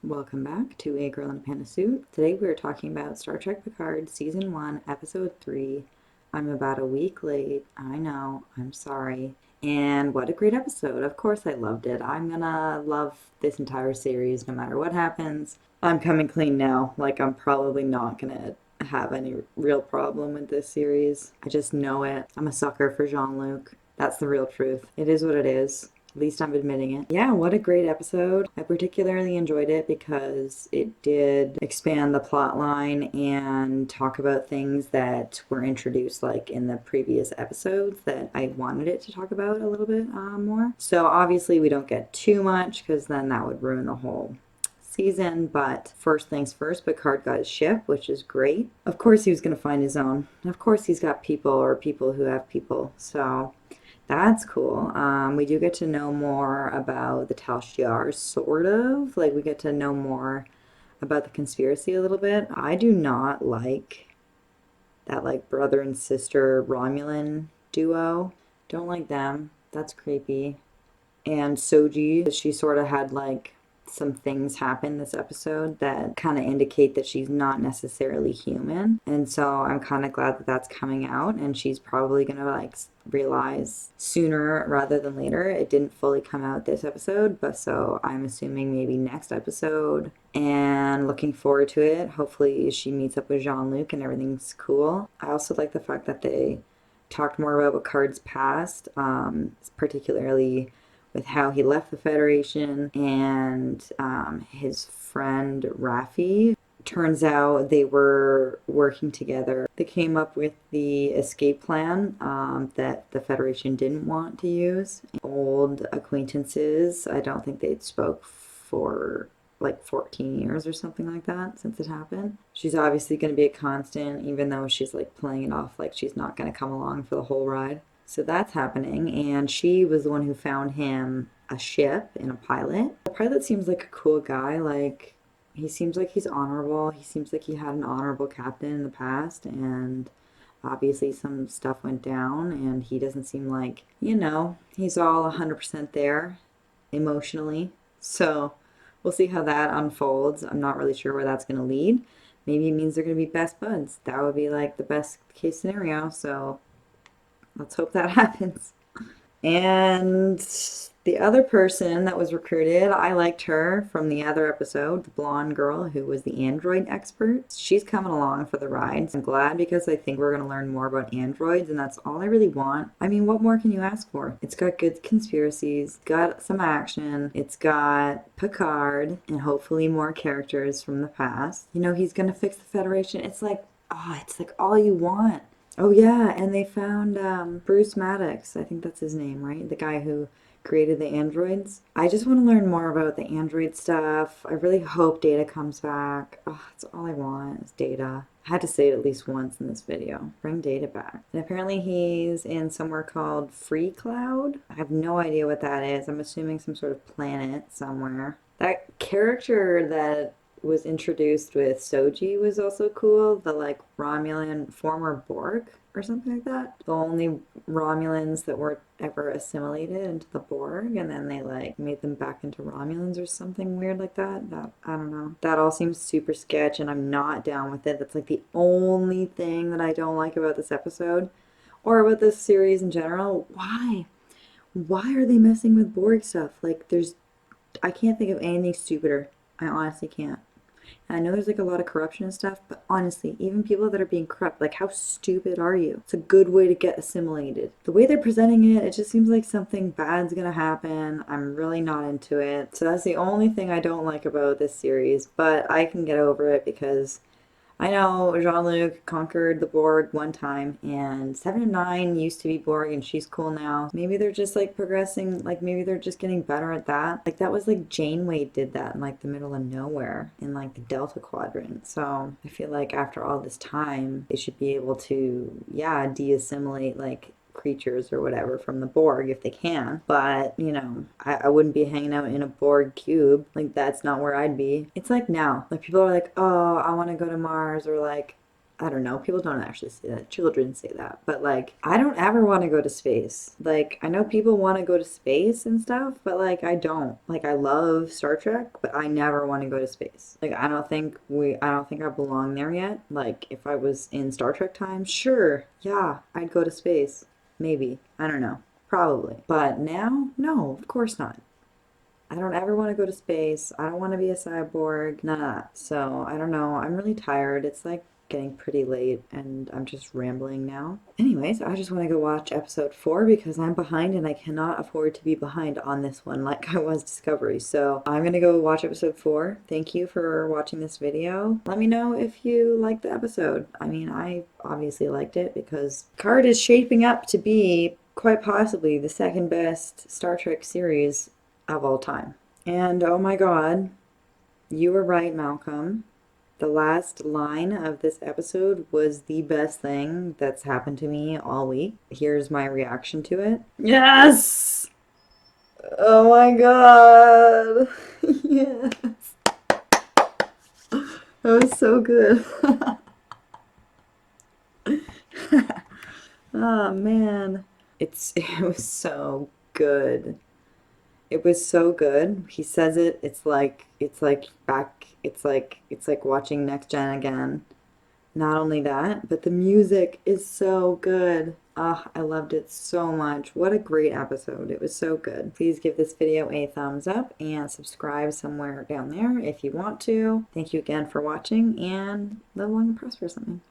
Welcome back to A Girl in a Panda Suit. Today we are talking about Star Trek Picard Season 1, Episode 3. I'm about a week late. I know, I'm sorry. And what a great episode. Of course I loved it. I'm gonna love this entire series no matter what happens. I'm coming clean now. Like, I'm probably not gonna have any real problem with this series. I just know it. I'm a sucker for Jean-Luc. That's the real truth. It is what it is. At least I'm admitting it. Yeah, what a great episode. I particularly enjoyed it because it did expand the plot line and talk about things that were introduced like in the previous episodes that I wanted it to talk about a little bit more. So obviously we don't get too much because then that would ruin the whole season, but first things first, Picard got his ship, which is great. Of course he was going to find his own. Of course he's got people or people who have people, so that's cool. We do get to know more about the Tal Shiar, sort of. Like, we get to know more about the conspiracy a little bit. I do not like that, like, brother and sister Romulan duo. Don't like them. That's creepy. And Soji, she sort of had like some things happen this episode that kind of indicate that she's not necessarily human. And so I'm kind of glad that that's coming out and she's probably going to like realize sooner rather than later. It didn't fully come out this episode, but so I'm assuming maybe next episode and looking forward to it. Hopefully she meets up with Jean-Luc and everything's cool. I also like the fact that they talked more about Picard's past, particularly with how he left the Federation and his friend Raffi. Turns out they were working together. They came up with the escape plan that the Federation didn't want to use. Old acquaintances, I don't think they'd spoke for like 14 years or something like that since it happened. She's obviously going to be a constant, even though she's like playing it off like she's not going to come along for the whole ride. So that's happening, and she was the one who found him a ship and a pilot. The pilot seems like a cool guy. Like, he seems like he's honorable. He seems like he had an honorable captain in the past, and obviously some stuff went down, and he doesn't seem like, he's all 100% there emotionally. So we'll see how that unfolds. I'm not really sure where that's going to lead. Maybe it means they're going to be best buds. That would be like the best case scenario. So let's hope that happens. And the other person that was recruited, I liked her from the other episode, the blonde girl who was the android expert. She's coming along for the ride. I'm glad because I think we're going to learn more about androids, and that's all I really want. I mean, what more can you ask for? It's got good conspiracies, got some action, it's got Picard, and hopefully more characters from the past. He's going to fix the Federation. It's like all you want. Oh yeah, and they found Bruce Maddox. I think that's his name, right? The guy who created the androids. I just want to learn more about the android stuff. I really hope Data comes back. Oh, that's all I want is Data. I had to say it at least once in this video. Bring Data back. And apparently he's in somewhere called Free Cloud. I have no idea what that is. I'm assuming some sort of planet somewhere. That character that was introduced with Soji was also cool. The like Romulan former Borg or something like that. The only Romulans that were ever assimilated into the Borg, and then they like made them back into Romulans or something weird like that. That I don't know. That all seems super sketch, and I'm not down with it. That's like the only thing that I don't like about this episode, or about this series in general. Why? Why are they messing with Borg stuff? Like, I can't think of anything stupider. I honestly can't. And I know there's like a lot of corruption and stuff, but honestly, even people that are being corrupt, like how stupid are you? It's a good way to get assimilated. The way they're presenting it, it just seems like something bad's gonna happen. I'm really not into it. So that's the only thing I don't like about this series, but I can get over it because I know Jean-Luc conquered the Borg one time, and 7 and 9 used to be Borg, and she's cool now. Maybe they're just like progressing, like maybe they're just getting better at that. Like that was like Janeway did that in like the middle of nowhere in like the Delta Quadrant. So I feel like after all this time, they should be able to, yeah, de-assimilate like creatures or whatever from the Borg if they can. But, I wouldn't be hanging out in a Borg cube. Like, that's not where I'd be. It's like now. Like, people are like, oh, I want to go to Mars, or like, I don't know, people don't actually say that. Children say that. But like, I don't ever want to go to space. Like, I know people want to go to space and stuff, but like, I don't. Like, I love Star Trek, but I never want to go to space. Like, I don't think I belong there yet. Like, if I was in Star Trek time, sure, yeah, I'd go to space. Maybe. I don't know. Probably. But now, no, of course not. I don't ever want to go to space. I don't want to be a cyborg. None of that. So I don't know. I'm really tired. It's like getting pretty late and I'm just rambling now. Anyways, I just want to go watch episode 4 because I'm behind and I cannot afford to be behind on this one like I was Discovery. So I'm going to go watch episode 4. Thank you for watching this video. Let me know if you liked the episode. I mean, I obviously liked it because Picard is shaping up to be quite possibly the second best Star Trek series of all time. And oh my God, you were right, Malcolm. The last line of this episode was the best thing that's happened to me all week. Here's my reaction to it. Yes! Oh my God! Yes! That was so good. Oh man. It was so good. It was so good. He says it. It's like watching Next Gen again. Not only that, but the music is so good. Ah, I loved it so much. What a great episode. It was so good. Please give this video a thumbs up and subscribe somewhere down there if you want to. Thank you again for watching and live long and prosper or something.